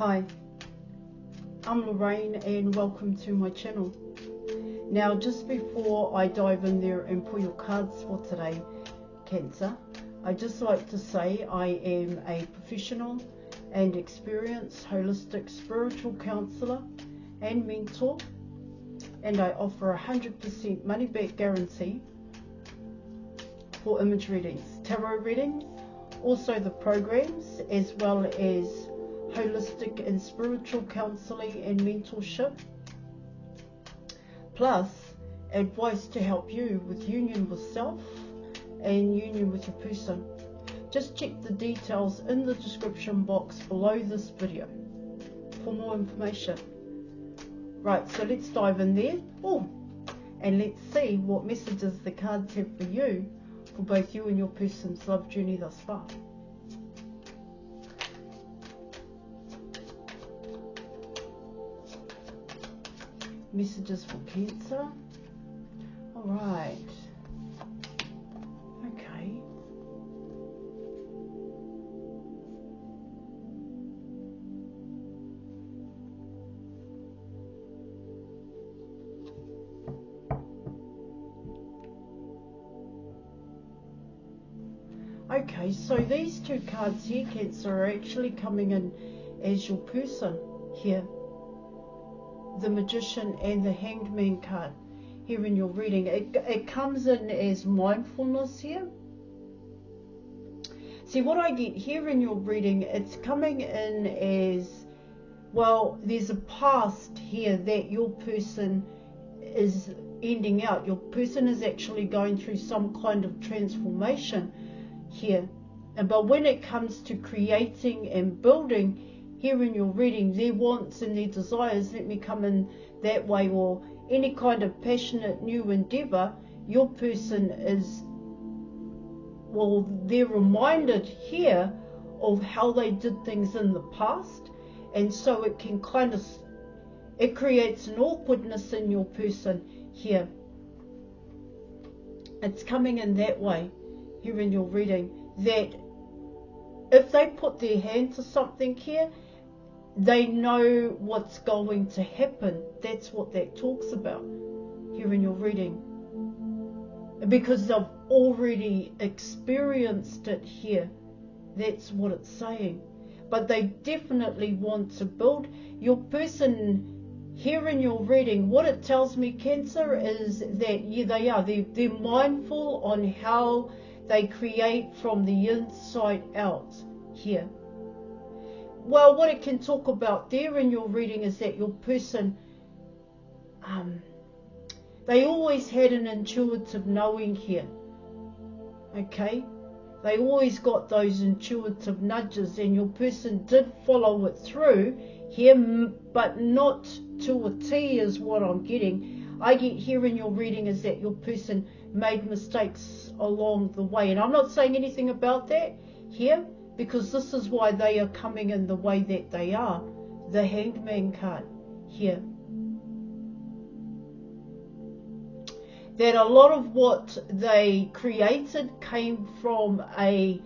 Hi, I'm Lorraine and welcome to my channel. Now, just before I dive in there and pull your cards for today, Cancer, I'd just like to say I am a professional and experienced holistic spiritual counsellor and mentor, and I offer 100% money back guarantee for image readings, tarot readings, also the programs, as well as holistic and spiritual counselling and mentorship, plus advice to help you with union with self and union with your person. Just check the details in the description box below this video for more information. Right, so let's dive in there. And let's see what messages the cards have for you, for both you and your person's love journey thus far. Messages for Cancer. All right. Okay. Okay, so these two cards here, Cancer, are actually coming in as your person here. The Magician and the Hanged Man card here in your reading. It comes in as mindfulness here. See, what I get here in your reading, it's coming in as, well, there's a past here that your person is ending out. Your person is actually going through some kind of transformation here. But when it comes to creating and building, here in your reading, their wants and their desires, let me come in that way, or any kind of passionate new endeavour, your person is, well, they're reminded here of how they did things in the past, and so it can kind of, it creates an awkwardness in your person here. It's coming in that way here in your reading, that if they put their hand to something here, they know what's going to happen. That's what that talks about here in your reading, because they've already experienced it here. That's what it's saying. But they definitely want to build. Your person here in your reading, what it tells me, Cancer, is that they're mindful on how they create from the inside out here. Well, what it can talk about there in your reading is that your person, they always had an intuitive knowing here. Okay? They always got those intuitive nudges, and your person did follow it through here, but not to a T is what I'm getting. I get here in your reading is that your person made mistakes along the way. And I'm not saying anything about that here, because this is why they are coming in the way that they are. The Hanged Man card here. That a lot of what they created came from a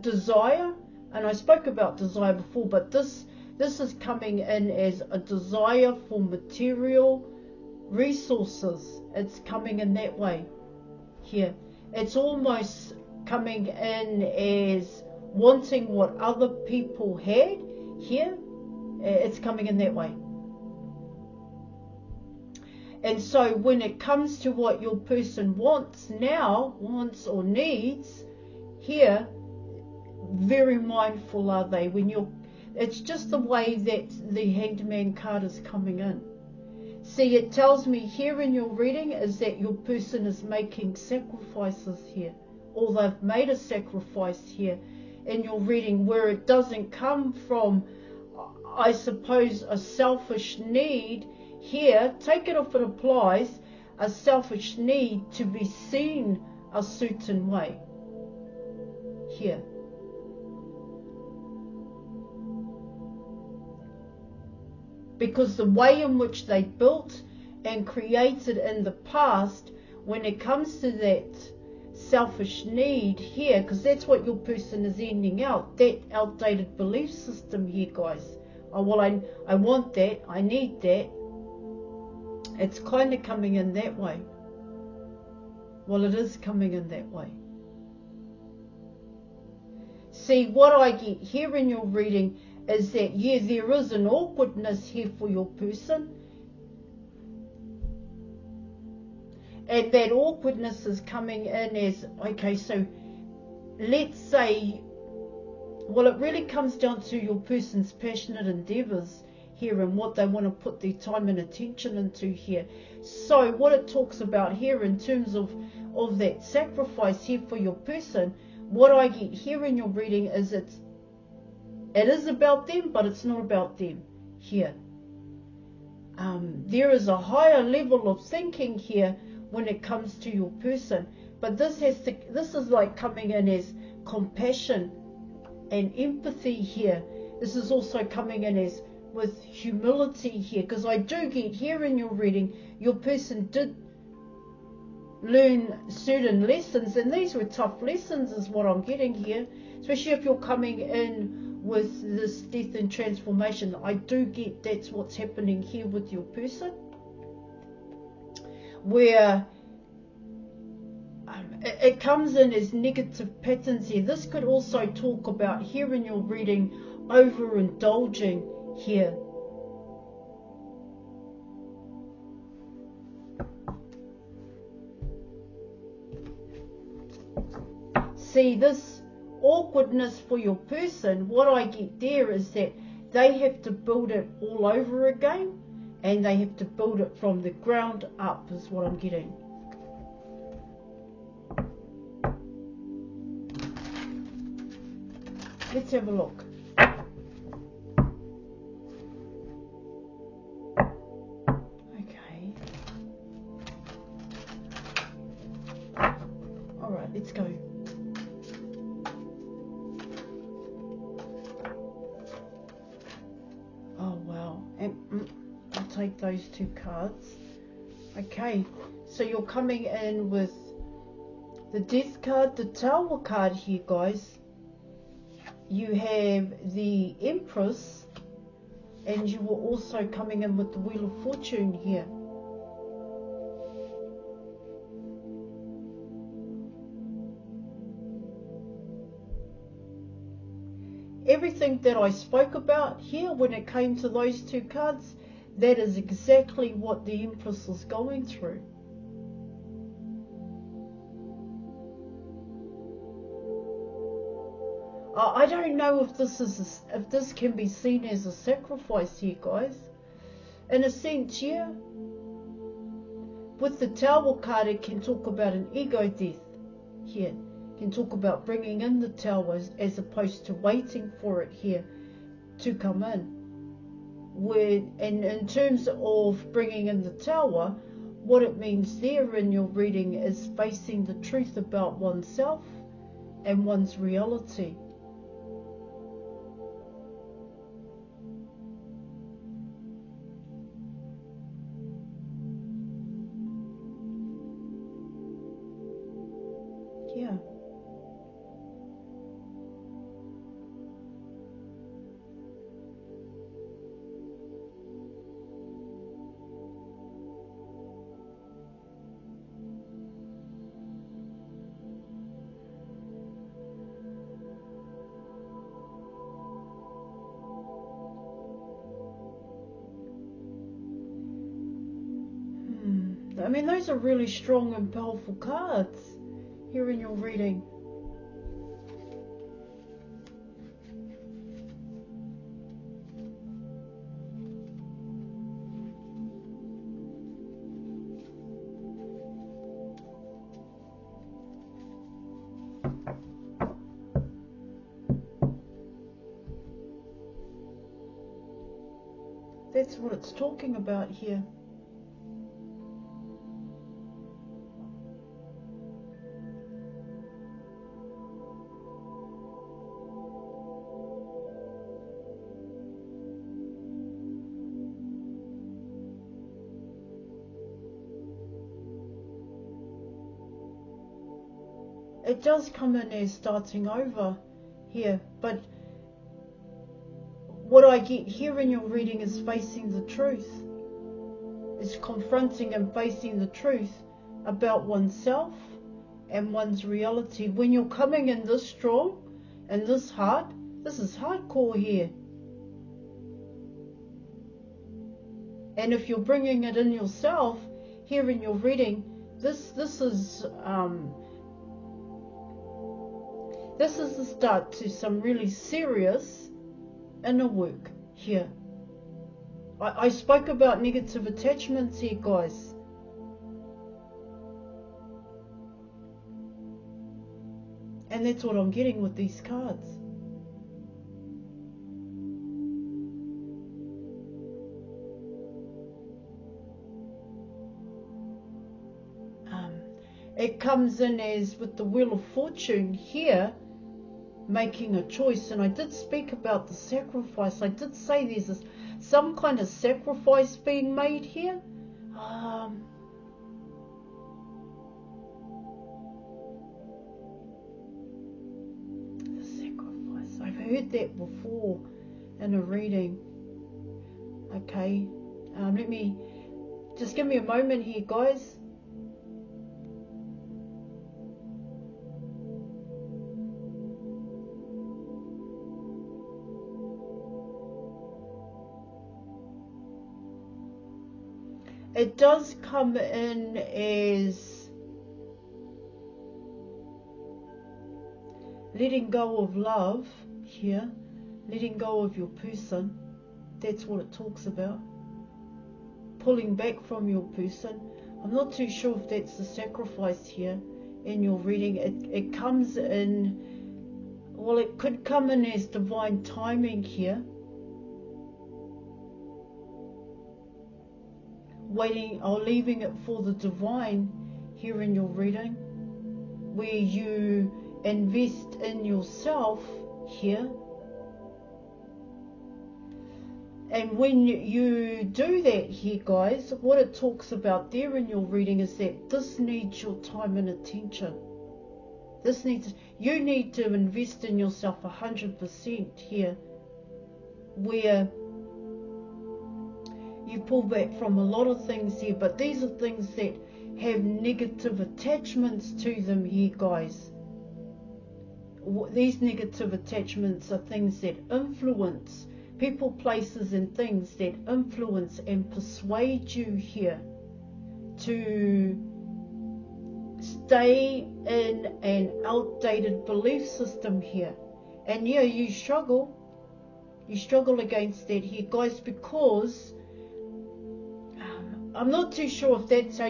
desire. And I spoke about desire before, but this is coming in as a desire for material resources. It's coming in that way here. It's almost coming in as wanting what other people had here. It's coming in that way. And so when it comes to what your person wants now, wants or needs here, very mindful are they. It's just the way that the Hanged Man card is coming in. See, it tells me here in your reading is that your person is making sacrifices here, or they've made a sacrifice here in your reading, where it doesn't come from, I suppose, a selfish need here. Take it if it applies, a selfish need to be seen a certain way here. Because the way in which they built and created in the past, when it comes to that, selfish need here, because that's what your person is ending out, that outdated belief system here, guys. Oh, well, I want that, I need that. It's kind of coming in that way. Well, it is coming in that way. See, what I get here in your reading is that, yeah, there is an awkwardness here for your person. And that awkwardness is coming in as, okay, so let's say, well, it really comes down to your person's passionate endeavours here and what they want to put their time and attention into here. So what it talks about here in terms of that sacrifice here for your person, what I get here in your reading is it is about them, but it's not about them here. There is a higher level of thinking here when it comes to your person, but this is like coming in as compassion and empathy here. This is also coming in as with humility here, because I do get here in your reading, your person did learn certain lessons, and these were tough lessons is what I'm getting here, especially if you're coming in with this death and transformation. I do get that's what's happening here with your person, where it comes in as negative patterns here. This could also talk about here in your reading overindulging here. See, this awkwardness for your person, what I get there is that they have to build it all over again, and they have to build it from the ground up is what I'm getting. Let's have a look. Okay. Alright, let's go. Oh wow. And I'll take those two cards. Okay, so you're coming in with the Death card, the Tower card here, guys. You have the Empress, and you were also coming in with the Wheel of Fortune here. Everything that I spoke about here when it came to those two cards, that is exactly what the Empress is going through. I don't know if this can be seen as a sacrifice here, guys. In a sense, yeah. With the Tower card, it can talk about an ego death here. It can talk about bringing in the Tower as opposed to waiting for it here to come in. And in terms of bringing in the Tower, what it means there in your reading is facing the truth about oneself and one's reality. Yeah. I mean, those are really strong and powerful cards here in your reading. That's what it's talking about here. it does come in as starting over here, but what I get here in your reading is facing the truth. It's confronting and facing the truth about oneself and one's reality. When you're coming in this strong and this hard, this is hardcore here. And if you're bringing it in yourself, here in your reading, this is the start to some really serious inner work here. I spoke about negative attachments here, guys. And that's what I'm getting with these cards. It comes in as with the Wheel of Fortune here, making a choice. And I did speak about the sacrifice. I did say there's some kind of sacrifice being made here. The sacrifice. I've heard that before in a reading. Okay. Let me just give me a moment here, guys. It does come in as letting go of love here, letting go of your person. That's what it talks about. Pulling back from your person. I'm not too sure if that's the sacrifice here in your reading. It comes in, well, it could come in as divine timing here. Waiting or leaving it for the divine here in your reading, where you invest in yourself here. And when you do that here, guys, what it talks about there in your reading is that this needs your time and attention. You need to invest in yourself 100% here, where you pull back from a lot of things here, but these are things that have negative attachments to them here, guys. These negative attachments are things that influence people, places and things that influence and persuade you here to stay in an outdated belief system here. And yeah, you struggle against that here, guys, because I'm not too sure if that's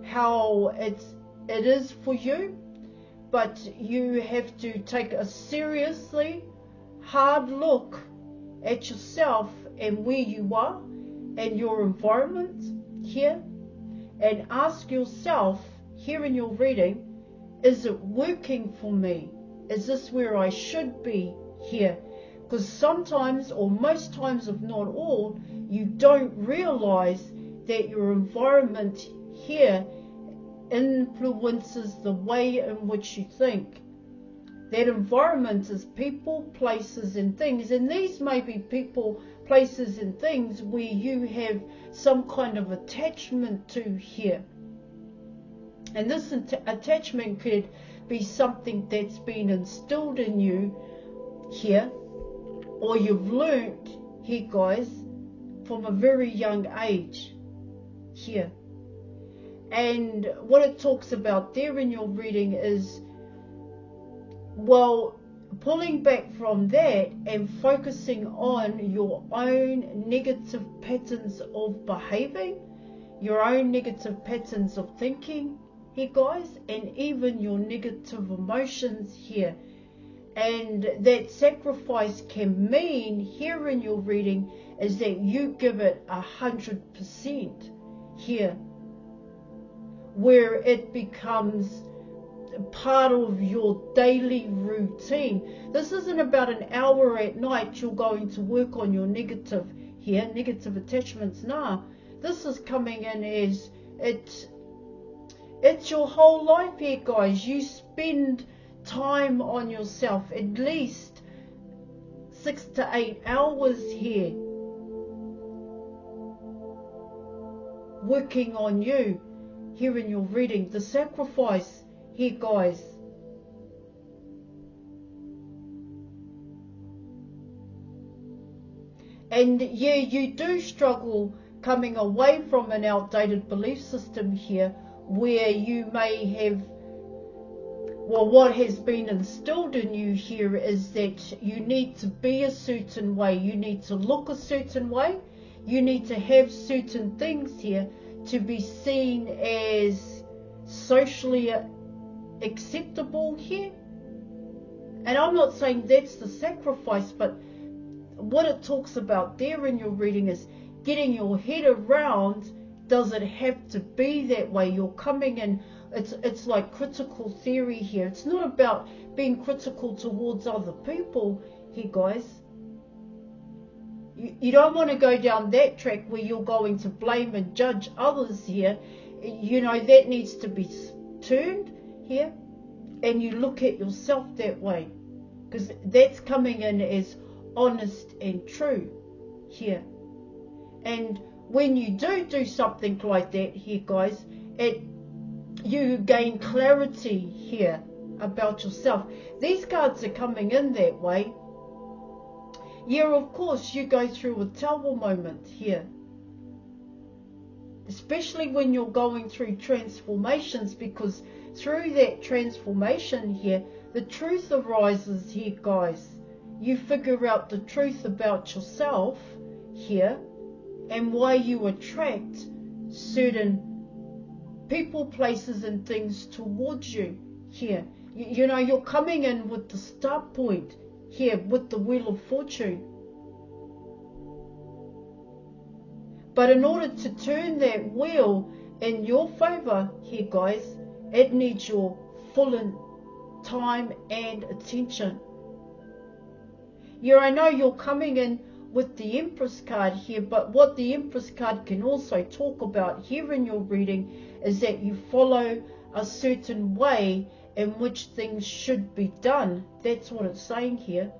how it is for you, but you have to take a seriously hard look at yourself and where you are and your environment here, and ask yourself here in your reading, is it working for me? Is this where I should be here? Because sometimes, or most times if not all, you don't realize that your environment here influences the way in which you think. That environment is people, places and things, and these may be people, places and things where you have some kind of attachment to here. And this attachment could be something that's been instilled in you here, or you've learnt here, guys, from a very young age here. And what it talks about there in your reading is, well, pulling back from that and focusing on your own negative patterns of behaving, your own negative patterns of thinking here, guys, and even your negative emotions here. And that sacrifice can mean here in your reading is that you give it 100% here, where it becomes part of your daily routine. This isn't about an hour at night you're going to work on your negative here, negative attachments. Nah, this is coming in as it's your whole life here, guys. You spend time on yourself, at least 6 to 8 hours here, working on you here in your reading. The sacrifice here, guys. And yeah, you do struggle coming away from an outdated belief system here, where you may have, well, what has been instilled in you here is that you need to be a certain way, you need to look a certain way, you need to have certain things here to be seen as socially acceptable here. And I'm not saying that's the sacrifice, but what it talks about there in your reading is getting your head around, does it have to be that way? You're coming in, it's like critical theory here. It's not about being critical towards other people here, guys. You don't want to go down that track where you're going to blame and judge others here. You know, that needs to be turned here, and you look at yourself that way, because that's coming in as honest and true here. And when you do something like that here, guys, you gain clarity here about yourself. These cards are coming in that way. Yeah, of course, you go through a tower moment here, especially when you're going through transformations, because through that transformation here, the truth arises here, guys. You figure out the truth about yourself here, and why you attract certain people, places and things towards you here. You know, you're coming in with the start point here with the Wheel of Fortune. But in order to turn that wheel in your favor here, guys, it needs your full time and attention. Yeah, I know you're coming in with the Empress card here, but what the Empress card can also talk about here in your reading is that you follow a certain way in which things should be done. That's what it's saying here.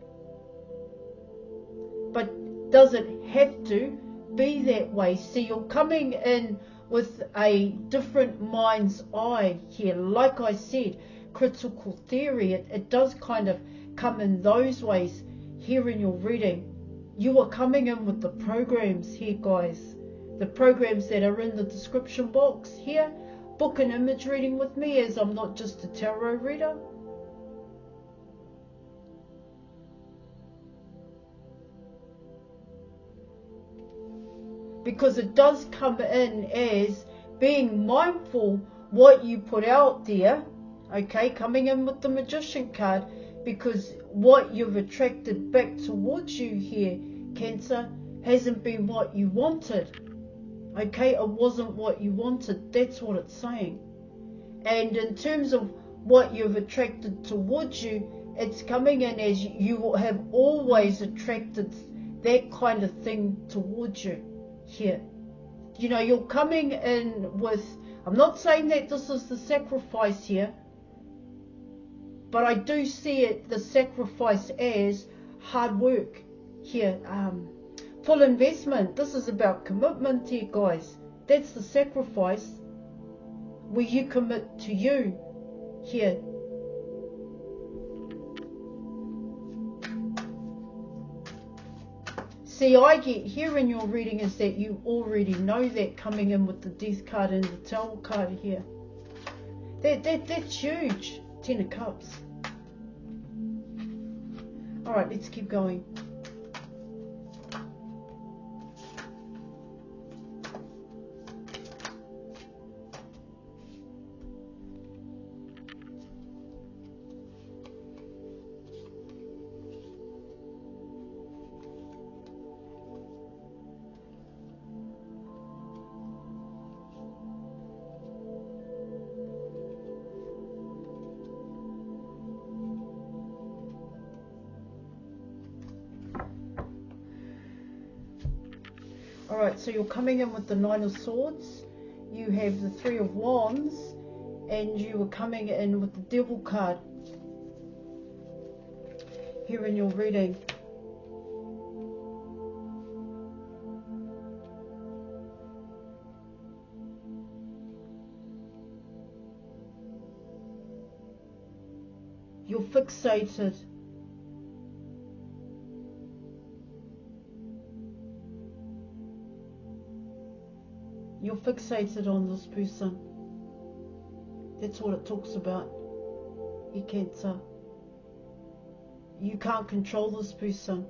But does it have to be that way? See, you're coming in with a different mind's eye here. Like I said, critical theory, it does kind of come in those ways here in your reading. You are coming in with the programs here, guys. The programs that are in the description box here. Book an image reading with me, as I'm not just a tarot reader. Because it does come in as being mindful what you put out there. Okay, coming in with the Magician card, because what you've attracted back towards you here, Cancer, hasn't been what you wanted. Okay, it wasn't what you wanted. That's what it's saying. And in terms of what you've attracted towards you, it's coming in as you have always attracted that kind of thing towards you here. You know, you're coming in with, I'm not saying that this is the sacrifice here, but I do see it, the sacrifice, as hard work here, full investment. This is about commitment here, guys. That's the sacrifice, where you commit to you here. See, I get here in your reading is that you already know that, coming in with the Death card and the Tower card here. That's huge. 10 of Cups. Alright, let's keep going. Alright, so you're coming in with the Nine of Swords, you have the Three of Wands, and you are coming in with the Devil card. here in your reading. You're fixated. You're fixated on this person. That's what it talks about. Your Cancer. You can't control this person.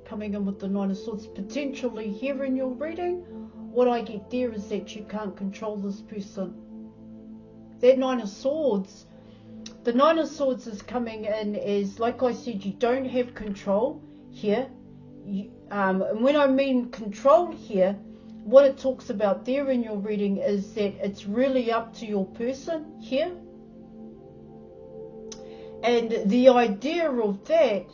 Coming in with the Nine of Swords. Potentially here in your reading, what I get there is that you can't control this person. That Nine of Swords, the Nine of Swords is coming in as, like I said, you don't have control here. And when I mean control here, what it talks about there in your reading is that it's really up to your person here. And the idea of that,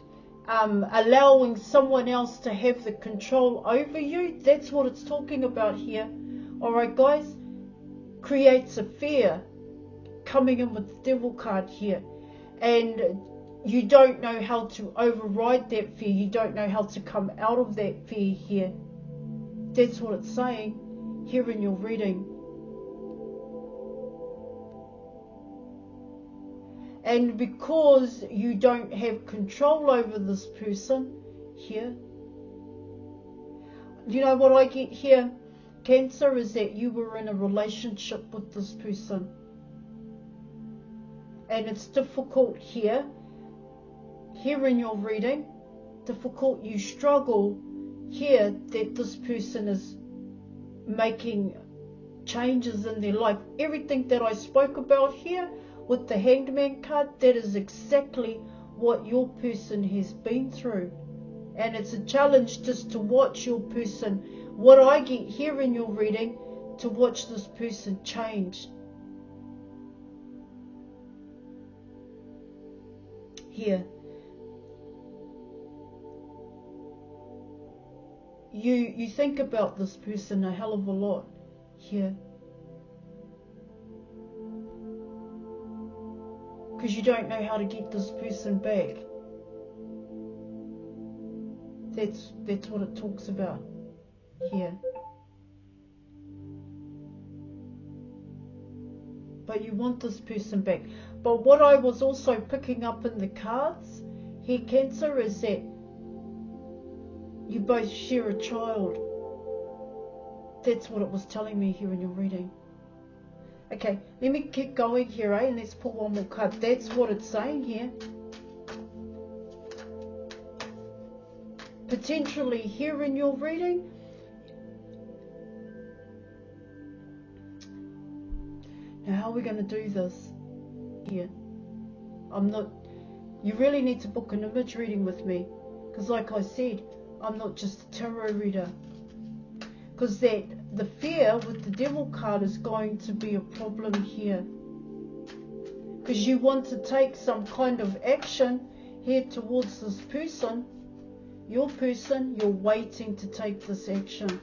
allowing someone else to have the control over you, that's what it's talking about here. Alright guys, creates a fear, coming in with the Devil card here. And you don't know how to override that fear. You don't know how to come out of that fear here. That's what it's saying here in your reading. And because you don't have control over this person here, you know what I get here, Cancer, is that you were in a relationship with this person. And it's difficult here in your reading, difficult, you struggle here that this person is making changes in their life. Everything that I spoke about here with the Hanged Man card, that is exactly what your person has been through. And it's a challenge just to watch your person, what I get here in your reading, to watch this person change. Here. You think about this person a hell of a lot here. Because you don't know how to get this person back. That's what it talks about here. But you want this person back. But what I was also picking up in the cards here, Cancer, is that you both share a child. That's what it was telling me here in your reading. Okay, let me keep going here, and let's pull one more card. That's what it's saying here. Potentially here in your reading, now how are we going to do this here? You really need to book an image reading with me, because like I said, I'm not just a tarot reader. Because the fear with the Devil card is going to be a problem here. Because you want to take some kind of action here towards this person. Your person, you're waiting to take this action.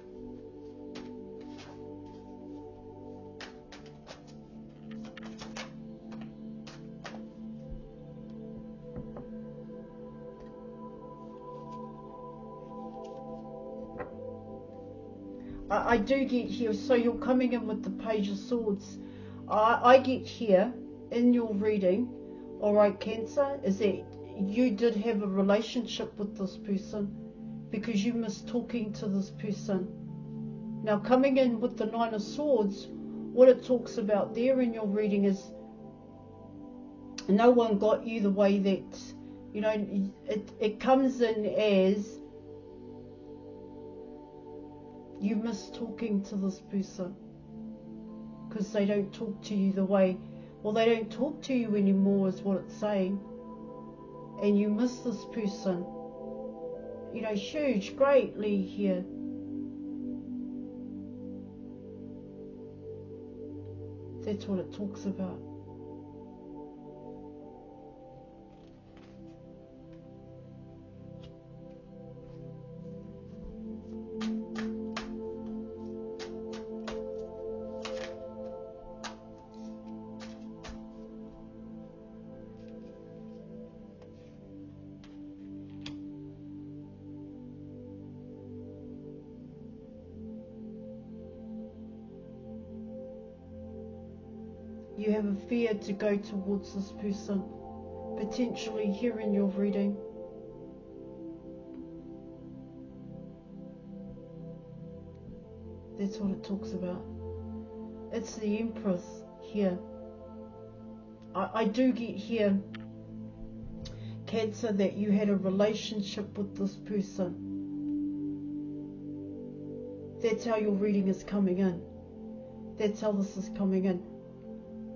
I do get here, so you're coming in with the Page of Swords. I get here in your reading, alright, Cancer, is that you did have a relationship with this person because you missed talking to this person. Now coming in with the Nine of Swords, what it talks about there in your reading is no one got you the way that, you know, it comes in as you miss talking to this person because they don't talk to you the way, well, they don't talk to you anymore is what it's saying. And you miss this person, you know, huge, greatly here. That's what it talks about. You have a fear to go towards this person, potentially here in your reading. That's what it talks about. It's the Empress here. I do get here, Cancer, that you had a relationship with this person. That's how your reading is coming in. That's how this is coming in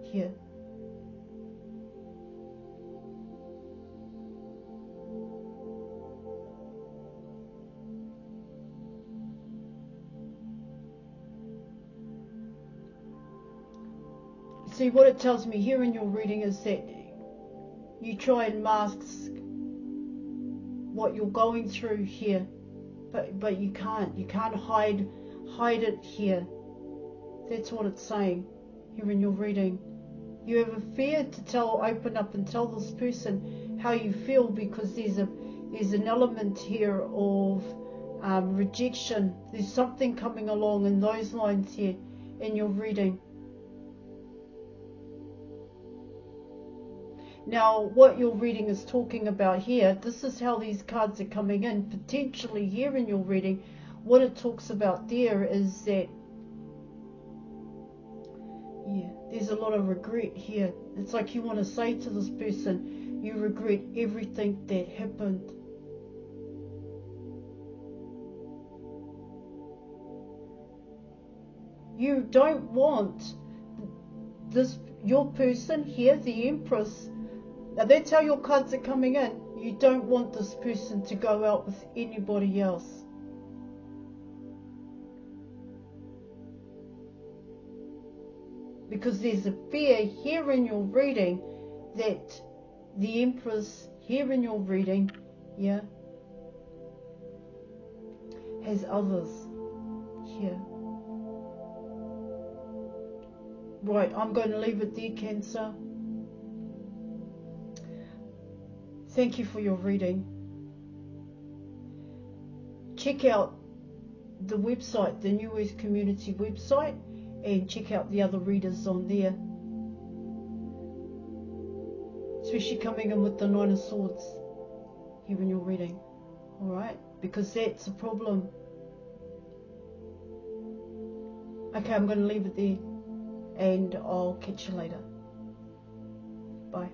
here. See, what it tells me here in your reading is that you try and mask what you're going through here, but you can't. You can't hide it here. That's what it's saying here in your reading. You have a fear to open up and tell this person how you feel, because there's an element here of rejection. There's something coming along in those lines here in your reading. Now, what your reading is talking about here, this is how these cards are coming in, potentially here in your reading. What it talks about there is that, yeah, there's a lot of regret here. It's like you want to say to this person, you regret everything that happened. You don't want your person here, the Empress. Now that's how your cards are coming in. You don't want this person to go out with anybody else. Because there's a fear here in your reading that the Empress here in your reading, yeah, has others here. Right, I'm going to leave it there, Cancer. Thank you for your reading. Check out the website, the New Earth Community website, and check out the other readers on there. Especially coming in with the Nine of Swords here in your reading. Alright? Because that's a problem. Okay, I'm going to leave it there. And I'll catch you later. Bye.